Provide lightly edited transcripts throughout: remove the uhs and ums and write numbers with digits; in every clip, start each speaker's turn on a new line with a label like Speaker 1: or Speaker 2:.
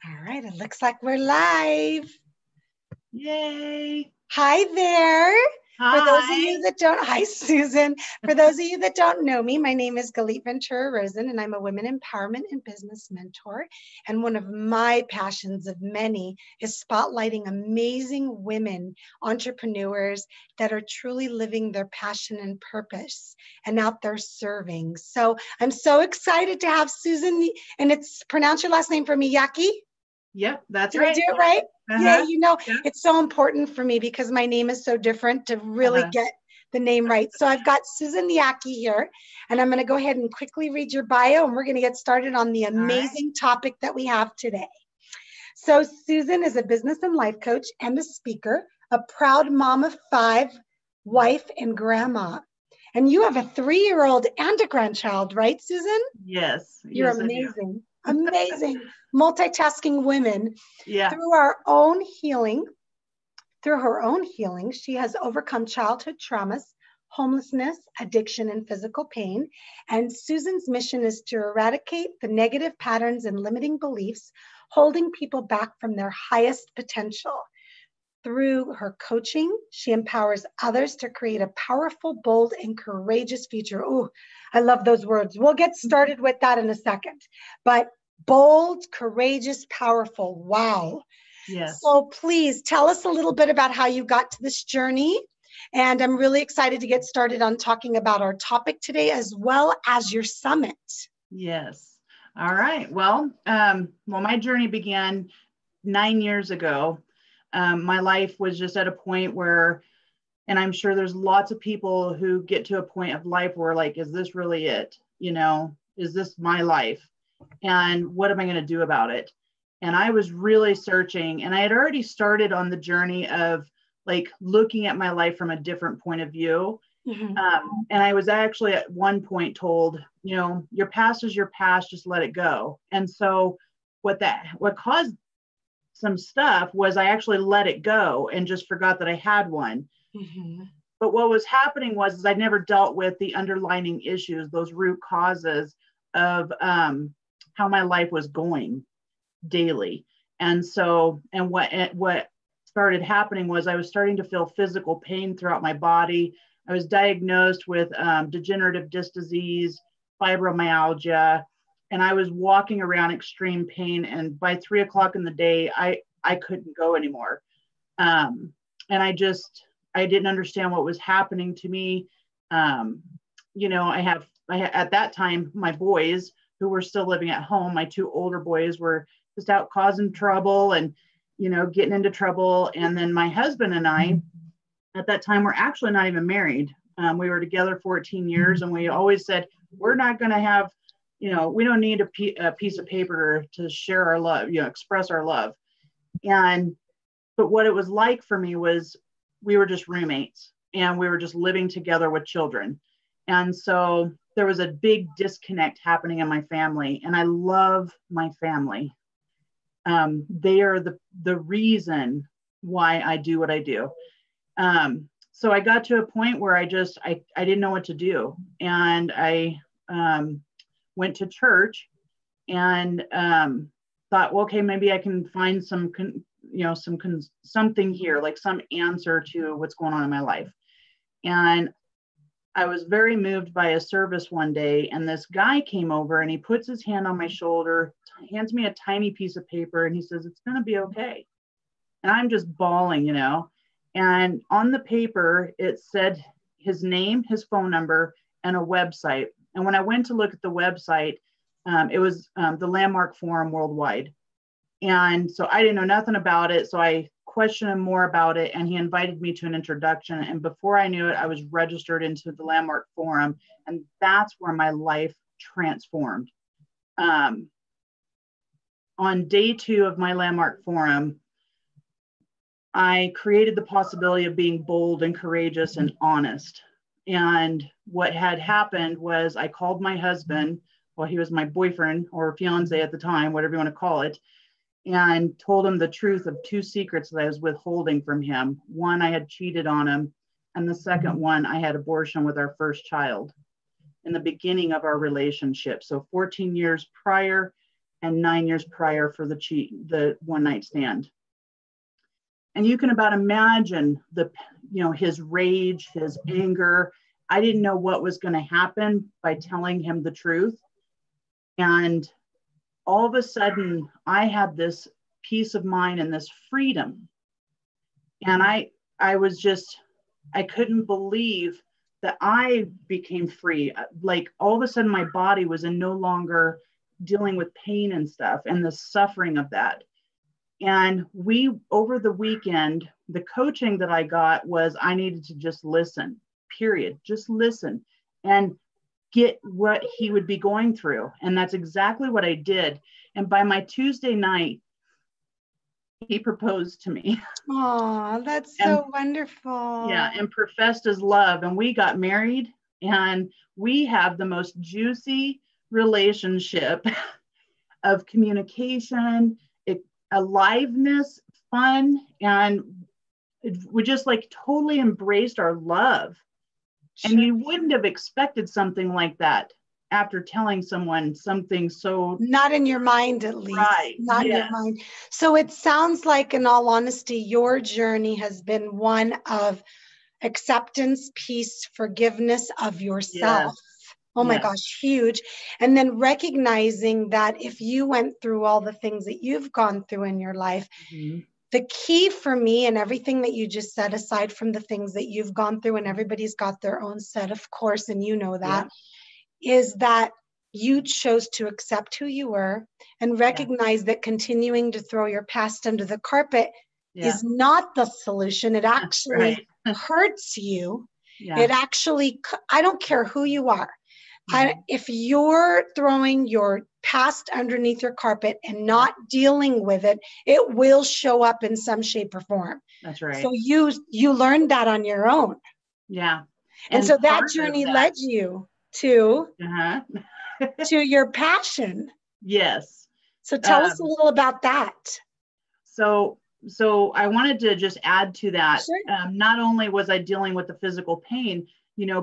Speaker 1: All right, it looks like we're live.
Speaker 2: Yay.
Speaker 1: Hi there. For those of
Speaker 2: Hi.
Speaker 1: you that don't, hi Susan. For those of you that don't know me, my name is Galit Ventura Rosen, and I'm a women empowerment and business mentor. And one of my passions of many is spotlighting amazing women entrepreneurs that are truly living their passion and purpose and out there serving. So I'm so excited to have Susan, and it's pronounce your last name for me, Yockey.
Speaker 2: Yep, that's
Speaker 1: Did I
Speaker 2: right.
Speaker 1: do it right? Yeah,
Speaker 2: Uh-huh. Yep.
Speaker 1: it's so important for me because my name is so different to really
Speaker 2: Uh-huh.
Speaker 1: get the name right. So I've got Susan Yockey here, and I'm going to go ahead and quickly read your bio, and we're going to get started on the
Speaker 2: All right.
Speaker 1: amazing topic that we have today. So Susan is a business and life coach and a speaker, a proud mom of 5, wife, and grandma. And you have a 3-year-old and a grandchild, right, Susan?
Speaker 2: Yes.
Speaker 1: You're
Speaker 2: Yes, I do.
Speaker 1: amazing, amazing, multitasking women.
Speaker 2: Yeah.
Speaker 1: Through our own healing, Through her own healing, she has overcome childhood traumas, homelessness, addiction, and physical pain. And Susan's mission is to eradicate the negative patterns and limiting beliefs holding people back from their highest potential. Through her coaching, she empowers others to create a powerful, bold, and courageous future. Oh, I love those words. We'll get started with that in a second. But bold, courageous, powerful. Wow.
Speaker 2: Yes.
Speaker 1: So please tell us a little bit about how you got to this journey. And I'm really excited to get started on talking about our topic today as well as your summit.
Speaker 2: Yes. All right. Well, my journey began 9 years ago. My life was just at a point where, and I'm sure there's lots of people who get to a point of life where, like, is this really it? Is this my life? And what am I going to do about it? And I was really searching, and I had already started on the journey of like looking at my life from a different point of view.
Speaker 1: Mhm.
Speaker 2: And I was actually at one point told, your past is your past, just let it go. And so what caused some stuff was I actually let it go and just forgot that I had one.
Speaker 1: Mhm.
Speaker 2: But what was happening was is I never dealt with the underlying issues, those root causes of how my life was going daily. And so, and what started happening was I was starting to feel physical pain throughout my body. I was diagnosed with degenerative disc disease, fibromyalgia, and I was walking around extreme pain. And by 3 o'clock in the day, I couldn't go anymore. And I didn't understand what was happening to me. Um, at that time, my boys who were still living at home, my 2 older boys were just out causing trouble and, getting into trouble. And then my husband and I, at that time, were actually not even married. We were together 14 years, and we always said, we're not going to have, we don't need a piece of paper to share our love, express our love. But what it was like for me was we were just roommates and we were just living together with children. And so there was a big disconnect happening in my family, and I love my family. They are the reason why I do what I do. So I got to a point where I didn't know what to do. And I went to church and thought, well, okay, maybe I can find something here, like some answer to what's going on in my life. And I was very moved by a service one day, and this guy came over and he puts his hand on my shoulder, hands me a tiny piece of paper, and he says, it's going to be okay. And I'm just bawling, And on the paper, it said his name, his phone number, and a website. And when I went to look at the website, it was the Landmark Forum Worldwide. And so I didn't know nothing about it. So I questioned him more about it, and he invited me to an introduction. And before I knew it, I was registered into the Landmark Forum. And that's where my life transformed. On day 2 of my Landmark Forum, I created the possibility of being bold and courageous and honest. And what had happened was I called my husband, well, he was my boyfriend or fiance at the time, whatever you want to call it, and told him the truth of 2 secrets that I was withholding from him. One, I had cheated on him. And the second one, I had abortion with our first child in the beginning of our relationship. So 14 years prior. and 9 years prior for the one night stand. And you can about imagine his rage, his anger. I didn't know what was going to happen by telling him the truth. And all of a sudden I had this peace of mind and this freedom. And I couldn't believe that I became free. Like all of a sudden my body was no longer dealing with pain and stuff and the suffering of that. And over the weekend, the coaching that I got was I needed to just listen, period. Just listen and get what he would be going through. And that's exactly what I did. And by my Tuesday night, he proposed to me.
Speaker 1: Oh, that's so wonderful.
Speaker 2: Yeah, and professed his love. And we got married, and we have the most juicy relationship of communication, aliveness, fun, and we just like totally embraced our love. Sure. And you wouldn't have expected something like that after telling someone something so...
Speaker 1: Not in your mind, at least.
Speaker 2: Right.
Speaker 1: Not in your mind. So it sounds like, in all honesty, your journey has been one of acceptance, peace, forgiveness of yourself. Yes. Oh my gosh, huge. And then recognizing that if you went through all the things that you've gone through in your life, the key for me and everything that you just said, aside from the things that you've gone through, and everybody's got their own set, of course, and you know that, is that you chose to accept who you were and recognize that continuing to throw your past under the carpet is not the solution. It actually hurts you. It actually, I don't care who you are. If you're throwing your past underneath your carpet and not dealing with it, it will show up in some shape or form.
Speaker 2: That's right.
Speaker 1: So you learned that on your own.
Speaker 2: Yeah.
Speaker 1: And so that journey led you to your passion.
Speaker 2: Yes.
Speaker 1: So tell us a little about that.
Speaker 2: So I wanted to just add to that. Sure. Not only was I dealing with the physical pain,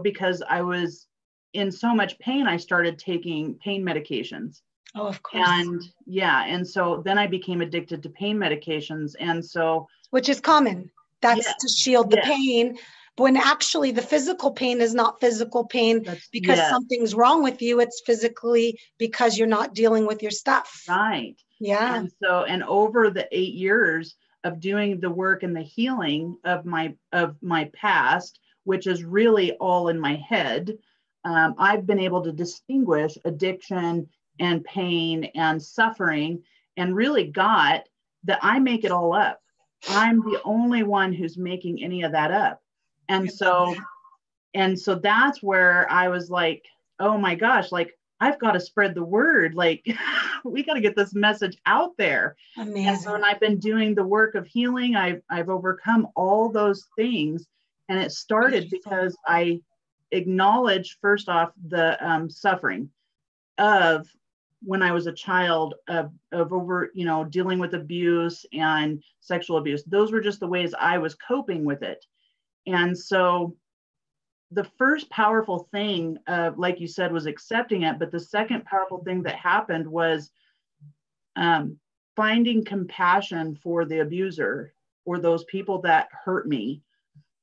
Speaker 2: because I was in so much pain, I started taking pain medications.
Speaker 1: Oh, of course.
Speaker 2: And so then I became addicted to pain medications. And so,
Speaker 1: which is common. That's to shield the pain. When actually the physical pain is not physical pain because something's wrong with you. It's physically because you're not dealing with your stuff.
Speaker 2: Right.
Speaker 1: Yeah.
Speaker 2: And so, and over the 8 years of doing the work and the healing of my past, which is really all in my head, I've been able to distinguish addiction and pain and suffering, and really got that I make it all up. I'm the only one who's making any of that up. And so that's where I was like, oh my gosh, like I've got to spread the word. Like we got to get this message out there.
Speaker 1: Amazing.
Speaker 2: And so when I've been doing the work of healing, I've overcome all those things. And it started because I acknowledged first off the suffering of when I was a child of over, dealing with abuse and sexual abuse. Those were just the ways I was coping with it. And so the first powerful thing, like you said, was accepting it. But the second powerful thing that happened was finding compassion for the abuser or those people that hurt me,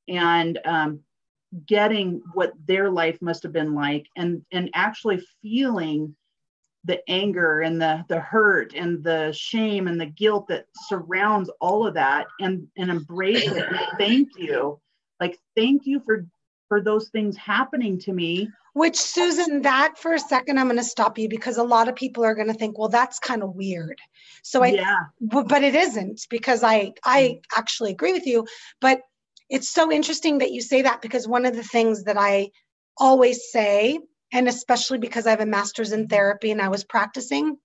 Speaker 2: and getting what their life must have been like, and actually feeling the anger and the hurt and the shame and the guilt that surrounds all of that, and embrace it. And thank you for those things happening to me.
Speaker 1: Which, Susan, that for a second, I'm going to stop you, because a lot of people are going to think, well, that's kind of weird. So but it isn't, because I actually agree with you. But it's so interesting that you say that, because one of the things that I always say, and especially because I have a master's in therapy and I was practicing,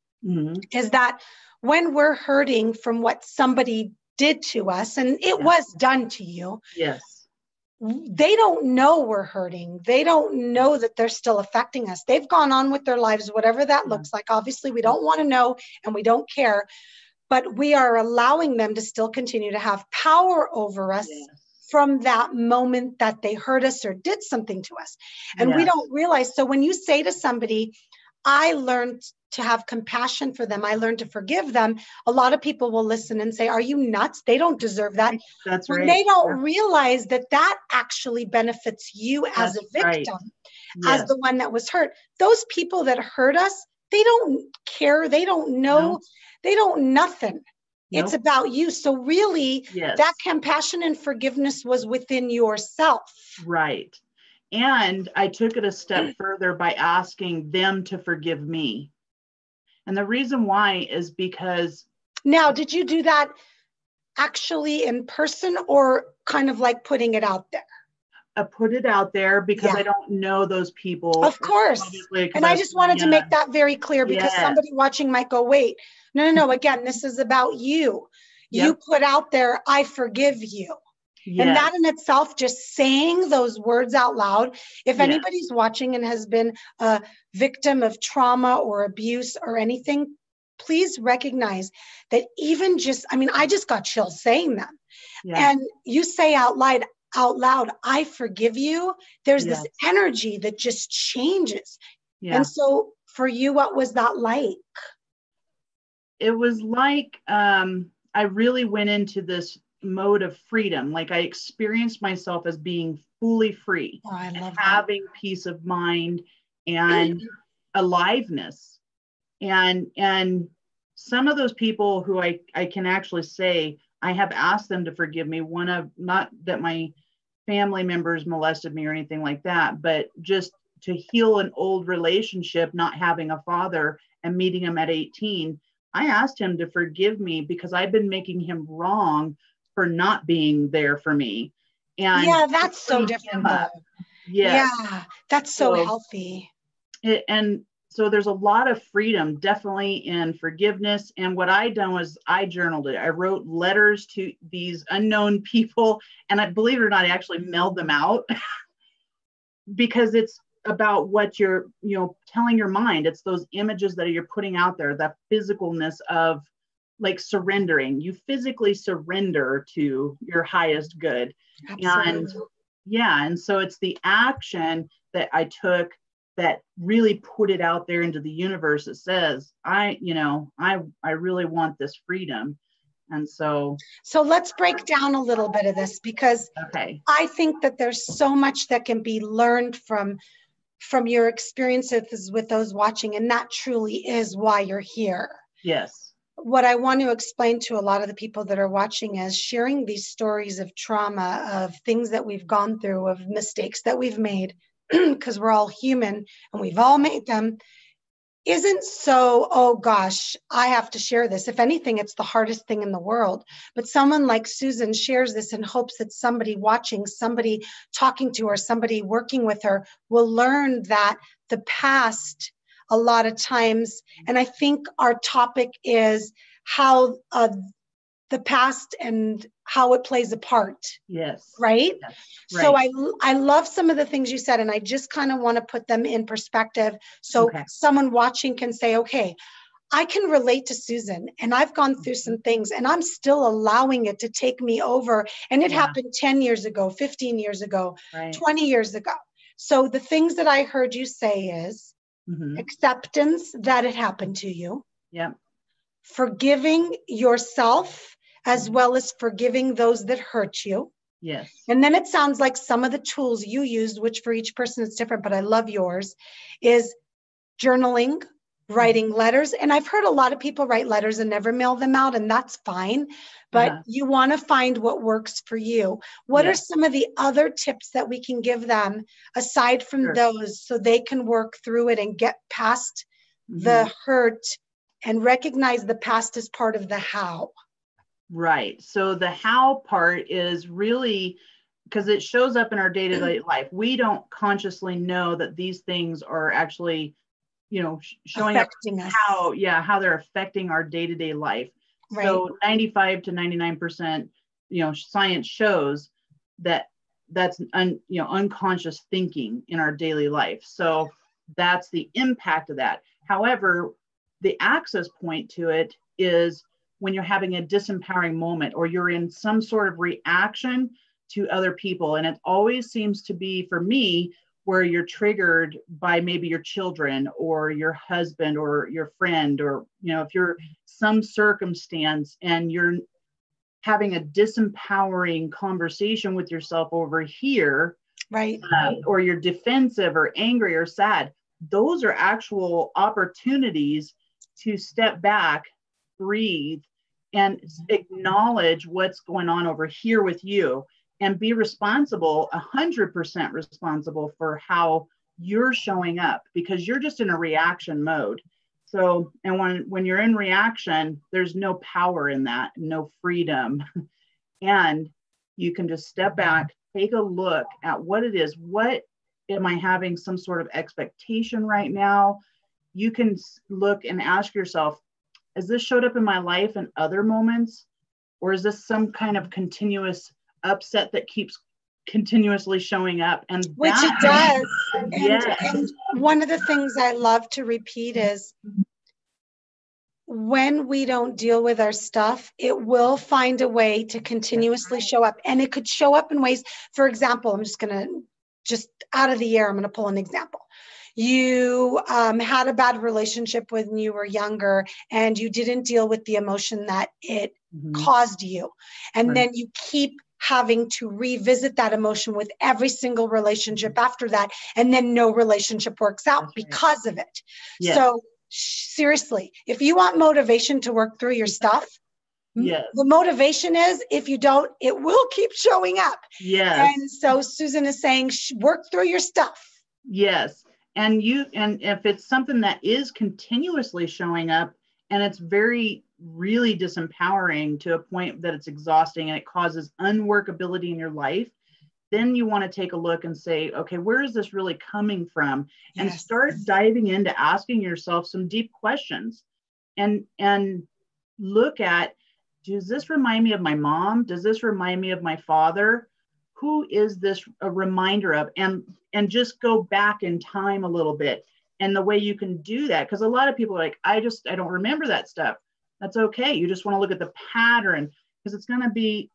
Speaker 1: is that when we're hurting from what somebody did to us, and it was done to you, they don't know we're hurting. They don't know that they're still affecting us. They've gone on with their lives, whatever that looks like. Obviously, we don't want to know, and we don't care, but we are allowing them to still continue to have power over us from that moment that they hurt us or did something to us. And we don't realize. So when you say to somebody, I learned to have compassion for them. I learned to forgive them. A lot of people will listen and say, are you nuts? They don't deserve that.
Speaker 2: That's
Speaker 1: When
Speaker 2: right.
Speaker 1: they don't realize that that actually benefits you as a victim, as
Speaker 2: Yes.
Speaker 1: the one that was hurt. Those people that hurt us, they don't care. They don't know.
Speaker 2: No.
Speaker 1: They don't nothing.
Speaker 2: Nope.
Speaker 1: It's about you. So really,
Speaker 2: Yes.
Speaker 1: that compassion and forgiveness was within yourself.
Speaker 2: Right. And I took it a step further by asking them to forgive me. And the reason why is because.
Speaker 1: Now, did you do that actually in person or kind of like putting it out there?
Speaker 2: I put it out there because
Speaker 1: Yeah.
Speaker 2: I don't know those people.
Speaker 1: Of course. And I just wanted to make that very clear because somebody watching might go, wait, no. Again, this is about you.
Speaker 2: Yep.
Speaker 1: You put out there, I forgive you. Yes. And that in itself, just saying those words out loud, if anybody's watching and has been a victim of trauma or abuse or anything, please recognize that even just, I mean, I just got chills saying them. Yeah. And you say out loud, I forgive you. There's this energy that just changes. Yeah. And so for you, what was that like?
Speaker 2: It was like, I really went into this mode of freedom. Like I experienced myself as being fully free, and having peace of mind and aliveness. And some of those people who I can actually say, I have asked them to forgive me. One of, not that my family members molested me or anything like that, but just to heal an old relationship, not having a father and meeting him at 18. I asked him to forgive me because I've been making him wrong for not being there for me. And
Speaker 1: yeah, that's so different though.
Speaker 2: Yes.
Speaker 1: Yeah, that's so healthy.
Speaker 2: And so there's a lot of freedom definitely in forgiveness. And what I done was I journaled it. I wrote letters to these unknown people, and I, believe it or not, I actually mailed them out because it's about what you're, telling your mind. It's those images that you're putting out there, that physicalness of like surrendering. You physically surrender to your highest good. Absolutely. And so it's the action that I took that really put it out there into the universe. It says, I really want this freedom. And so
Speaker 1: let's break down a little bit of this, because I think that there's so much that can be learned from your experiences with those watching. And that truly is why you're here.
Speaker 2: Yes.
Speaker 1: What I want to explain to a lot of the people that are watching is sharing these stories of trauma, of things that we've gone through, of mistakes that we've made, because we're all human and we've all made them, isn't so, oh gosh, I have to share this. If anything, it's the hardest thing in the world. But someone like Susan shares this in hopes that somebody watching, somebody talking to her, somebody working with her will learn that the past, a lot of times, and I think our topic is how the past and how it plays a part.
Speaker 2: Yes.
Speaker 1: Right?
Speaker 2: Yes.
Speaker 1: So I love some of the things you said, and I just kind of want to put them in perspective so someone watching can say, okay, I can relate to Susan, and I've gone through some things, and I'm still allowing it to take me over. And it happened 10 years ago, 15 years ago, 20 years ago. So the things that I heard you say is acceptance that it happened to you.
Speaker 2: Yeah.
Speaker 1: Forgiving yourself as well as forgiving those that hurt you.
Speaker 2: Yes.
Speaker 1: And then it sounds like some of the tools you used, which for each person is different, but I love yours, is journaling, writing letters. And I've heard a lot of people write letters and never mail them out, and that's fine. But you want to find what works for you. What are some of the other tips that we can give them aside from those, so they can work through it and get past the hurt and recognize the past as part of the how?
Speaker 2: Right. So the how part is really because it shows up in our day-to-day life. We don't consciously know that these things are actually, showing
Speaker 1: affecting us.
Speaker 2: How they're affecting our day-to-day life. Right. So 95 to 99%, science shows that that's unconscious thinking in our daily life. So that's the impact of that. However, the access point to it is when you're having a disempowering moment or you're in some sort of reaction to other people. And it always seems to be, for me, where you're triggered by maybe your children or your husband or your friend, or, if you're some circumstance and you're having a disempowering conversation with yourself over here,
Speaker 1: right?
Speaker 2: Or you're defensive or angry or sad, those are actual opportunities to step back, breathe, and acknowledge what's going on over here with you, and be responsible, 100% responsible for how you're showing up, because you're just in a reaction mode. So, and when you're in reaction, there's no power in that, no freedom. And you can just step back, take a look at what it is. What am I having some sort of expectation right now? You can look and ask yourself, has this showed up in my life in other moments? Or is this some kind of continuous upset that keeps continuously showing up? And
Speaker 1: which it does.
Speaker 2: Yes.
Speaker 1: And one of the things I love to repeat is, when we don't deal with our stuff, it will find a way to continuously show up. And it could show up in ways, for example, I'm just going to, just out of the air, I'm going to pull an example. You had a bad relationship when you were younger, and you didn't deal with the emotion that it caused you. And then you keep having to revisit that emotion with every single relationship after that. And then no relationship works out because of it. Yes. So seriously, if you want motivation to work through your stuff, the motivation is, if you don't, it will keep showing up. Yes. And so Susan is saying, work through your stuff.
Speaker 2: Yes. And if it's something that is continuously showing up, and it's really disempowering to a point that it's exhausting and it causes unworkability in your life, then you want to take a look and say, okay, where is this really coming from? And start diving into asking yourself some deep questions, and look at, does this remind me of my mom? Does this remind me of my father? Who is this a reminder of? And just go back in time a little bit. And the way you can do that, because a lot of people are like, I don't remember that stuff. That's okay. You just want to look at the pattern, because it's going to be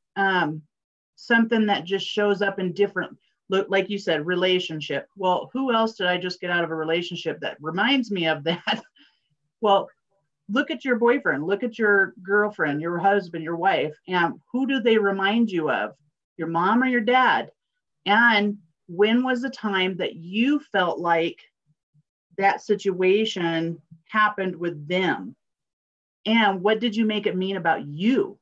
Speaker 2: something that just shows up in different, like you said, relationship. Well, who else did I just get out of a relationship that reminds me of that? Well, look at your boyfriend, look at your girlfriend, your husband, your wife, and who do they remind you of? Your mom or your dad? And when was the time that you felt like that situation happened with them? And what did you make it mean about you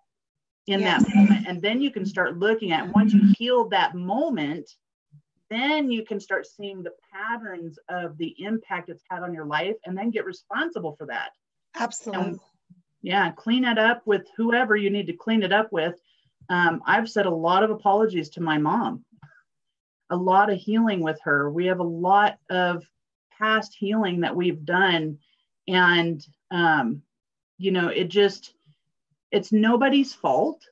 Speaker 2: in that moment? And then you can start looking at, once you heal that moment, then you can start seeing the patterns of the impact it's had on your life, and then get responsible for that.
Speaker 1: Absolutely.
Speaker 2: And, clean it up with whoever you need to clean it up with. I've said a lot of apologies to my mom, a lot of healing with her. We have a lot of past healing that we've done. And, it's nobody's fault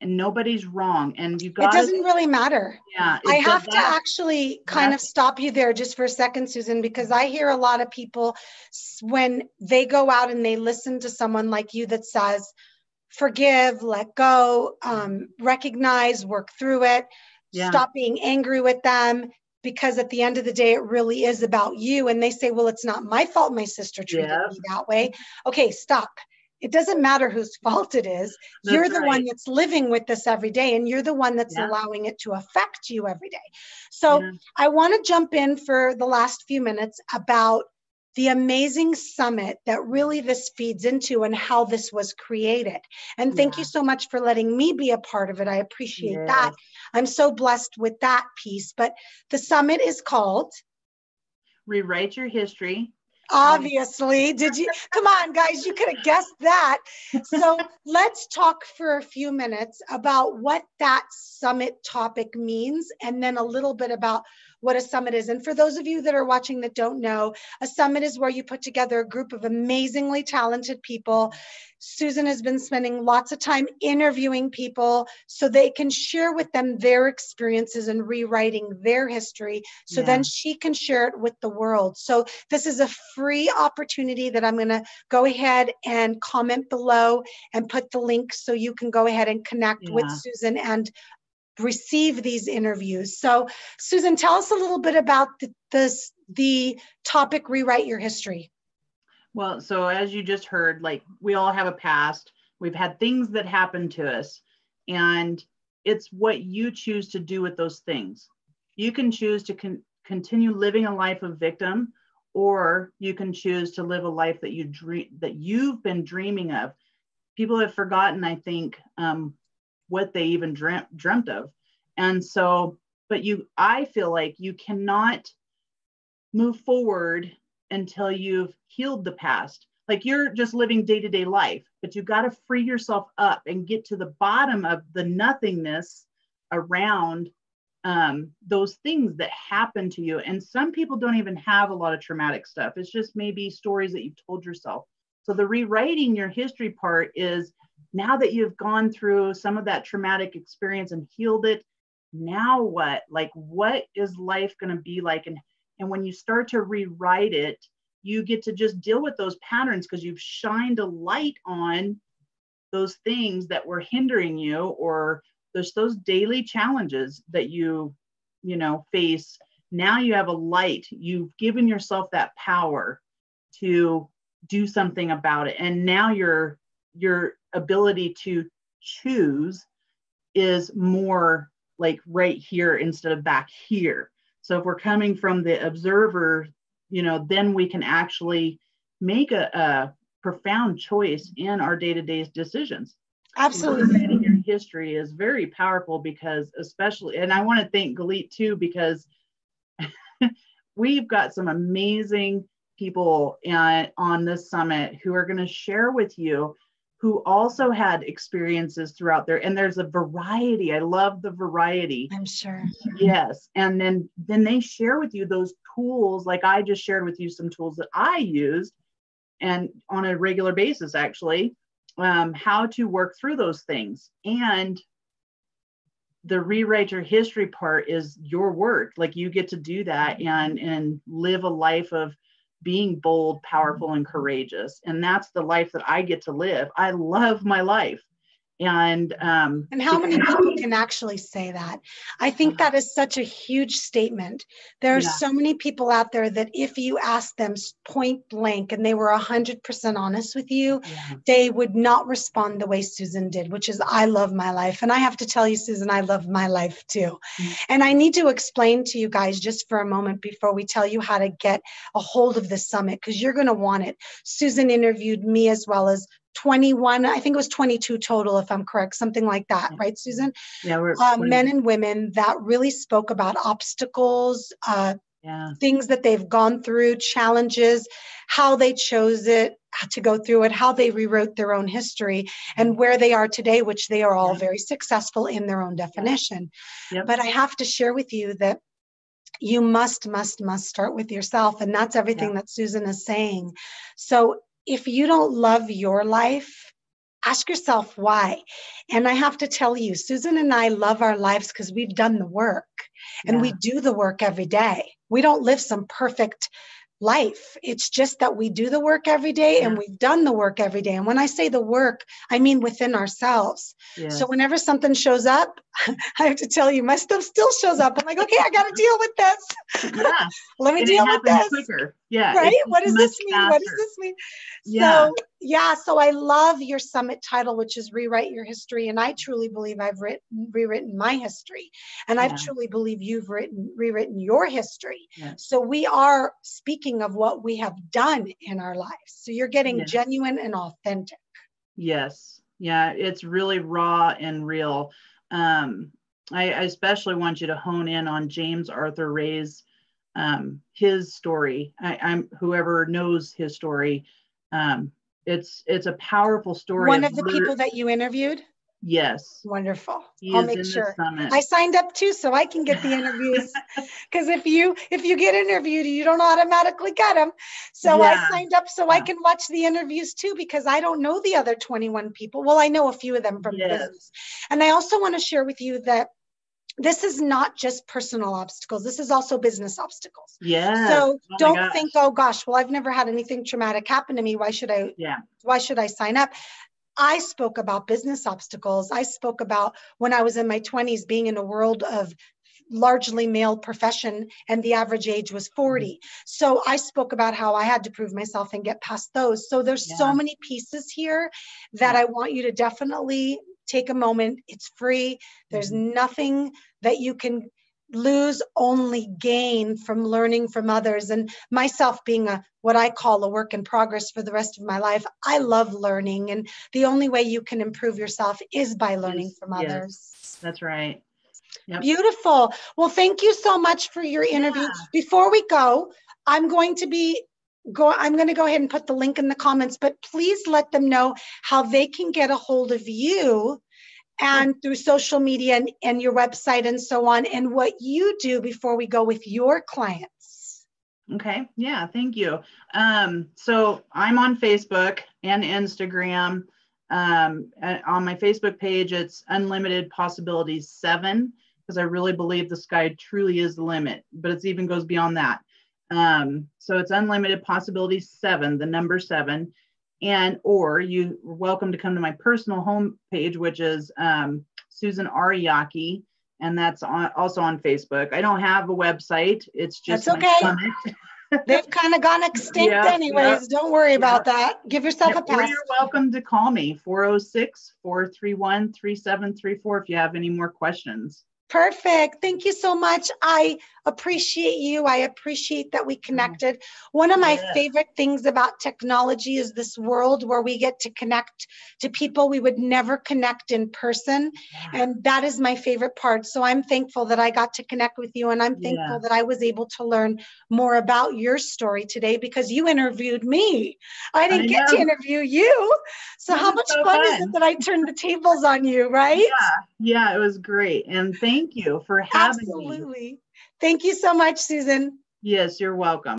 Speaker 2: and nobody's wrong. And it
Speaker 1: doesn't really matter.
Speaker 2: Yeah.
Speaker 1: I have to actually kind of stop you there just for a second, Susan, because I hear a lot of people, when they go out and they listen to someone like you that says, forgive, let go, recognize, work through it, stop being angry with them, because at the end of the day, it really is about you. And they say, well, it's not my fault my sister treated me that way. Okay, stop. It doesn't matter whose fault it is. You're the one that's living with this every day, and you're the one that's allowing it to affect you every day. So I want to jump in for the last few minutes about the amazing summit that really this feeds into, and how this was created. And thank you so much for letting me be a part of it. I appreciate that. I'm so blessed with that piece. But the summit is called
Speaker 2: Rewrite Your History.
Speaker 1: Obviously. Did you? Come on, guys, you could have guessed that. So let's talk for a few minutes about what that summit topic means, and then a little bit about what a summit is. And for those of you that are watching that don't know, a summit is where you put together a group of amazingly talented people. Susan has been spending lots of time interviewing people so they can share with them their experiences and rewriting their history, so then she can share it with the world. So this is a free opportunity that I'm going to go ahead and comment below and put the link so you can go ahead and connect with Susan and receive these interviews. So Susan, tell us a little bit about the topic, Rewrite Your History.
Speaker 2: Well, so as you just heard, like we all have a past. We've had things that happen to us, and it's what you choose to do with those things. You can choose to continue living a life of victim, or you can choose to live a life that you've been dreaming of. People have forgotten, I think, what they even dreamt of. And so, I feel like you cannot move forward until you've healed the past. Like you're just living day-to-day life, but you got to free yourself up and get to the bottom of the nothingness around those things that happen to you. And some people don't even have a lot of traumatic stuff. It's just maybe stories that you've told yourself. So the rewriting your history part is, now that you've gone through some of that traumatic experience and healed it, now what? Like, what is life going to be like? And when you start to rewrite it, you get to just deal with those patterns because you've shined a light on those things that were hindering you, or there's those daily challenges that you face. Now you have a light. You've given yourself that power to do something about it. And now your ability to choose is more like right here instead of back here. So if we're coming from the observer, then we can actually make a profound choice in our day-to-day decisions.
Speaker 1: Absolutely.
Speaker 2: So your history is very powerful because especially, and I want to thank Galit too, because we've got some amazing people on this summit who are going to share with you, who also had experiences throughout there. And there's a variety. I love the variety.
Speaker 1: I'm sure.
Speaker 2: Yes. And then they share with you those tools. Like I just shared with you some tools that I used and on a regular basis, actually, how to work through those things. And the rewrite your history part is your work. Like you get to do that and live a life of being bold, powerful, and courageous. And that's the life that I get to live. I love my life. And
Speaker 1: how many people can actually say that? I think that is such a huge statement. There are so many people out there that if you ask them point blank and they were 100% honest with you, they would not respond the way Susan did, which is, I love my life. And I have to tell you, Susan, I love my life too. And I need to explain to you guys just for a moment before we tell you how to get a hold of the summit, because you're going to want it. Susan interviewed me as well as 21, I think it was 22 total, if I'm correct, something like that, right, Susan?
Speaker 2: Yeah, we're
Speaker 1: men and women that really spoke about obstacles, things that they've gone through, challenges, how they chose it to go through it, how they rewrote their own history, and where they are today, which they are all very successful in their own definition. But I have to share with you that you must start with yourself, and that's everything that Susan is saying. So if you don't love your life, ask yourself why. And I have to tell you, Susan and I love our lives because we've done the work and we do the work every day. We don't live some perfect life. It's just that we do the work every day and we've done the work every day. And when I say the work, I mean within ourselves. So whenever something shows up, I have to tell you, my stuff still shows up. I'm like, okay, I got to deal with this. Let me deal with this.
Speaker 2: Quicker.
Speaker 1: Right? What does this mean? Faster. What does this mean? So I love your summit title, which is Rewrite Your History. And I truly believe I've rewritten my history. And I truly believe you've rewritten your history. So we are speaking of what we have done in our lives. So you're getting genuine and authentic.
Speaker 2: Yes. Yeah. It's really raw and real. I especially want you to hone in on James Arthur Ray's his story. I'm whoever knows his story. It's a powerful story.
Speaker 1: One of the people that you interviewed?
Speaker 2: Yes.
Speaker 1: Wonderful. I'll make sure.
Speaker 2: Summit.
Speaker 1: I signed up too, so I can get the interviews. Because if you get interviewed, you don't automatically get them. So I signed up so I can watch the interviews too, because I don't know the other 21 people. Well, I know a few of them from business. And I also want to share with you that this is not just personal obstacles. This is also business obstacles. So don't think, oh gosh, well, I've never had anything traumatic happen to me. Why should I sign up? I spoke about business obstacles. I spoke about when I was in my 20s being in a world of largely male profession and the average age was 40. So I spoke about how I had to prove myself and get past those. So there's so many pieces here that I want you to definitely take a moment. It's free. There's nothing that you can lose, only gain from learning from others. And myself being what I call a work in progress for the rest of my life, I love learning. And the only way you can improve yourself is by learning from others.
Speaker 2: That's right. Yep.
Speaker 1: Beautiful. Well, thank you so much for your interview. Before we go, I'm going to go ahead and put the link in the comments, but please let them know how they can get a hold of you and through social media and your website and so on, and what you do before we go with your clients.
Speaker 2: Okay. Yeah. Thank you. So I'm on Facebook and Instagram. On my Facebook page, it's Unlimited Possibilities 7, because I really believe the sky truly is the limit, but it even goes beyond that. So it's Unlimited Possibilities 7, the number 7. And or you're welcome to come to my personal home page, which is Susan R. Yockey, and that's also on Facebook. I don't have a website. It's just
Speaker 1: that's okay. They've kind of gone extinct anyways. Don't worry about that. Give yourself a pass.
Speaker 2: Or you're welcome to call me, 406-431-3734 if you have any more questions.
Speaker 1: Perfect. Thank you so much. I appreciate you. I appreciate that we connected. One of my favorite things about technology is this world where we get to connect to people we would never connect in person. And that is my favorite part. So I'm thankful that I got to connect with you. And I'm thankful that I was able to learn more about your story today because you interviewed me. I didn't get to interview you. So how much fun is it that I turned the tables on you, right?
Speaker 2: Yeah, it was great. And thank you for having me.
Speaker 1: Absolutely. Thank you so much, Susan.
Speaker 2: Yes, you're welcome.